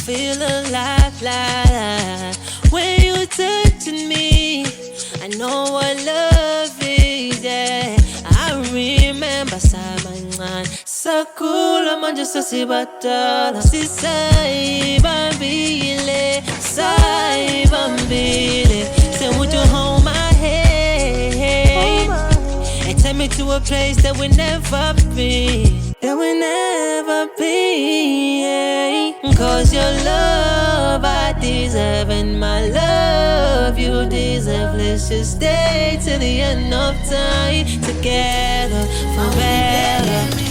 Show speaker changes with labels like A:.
A: feel alive, like when you touching me. I know what love is, yeah. I remember Samangan Sakula manje sasibatala Sisai bambile Sai bambile Say would you hold my hand and take me to a place that we'll never be. That we'll never be, yeah. Cause your love I deserve and my love you deserve. Let's just stay till the end of time together forever.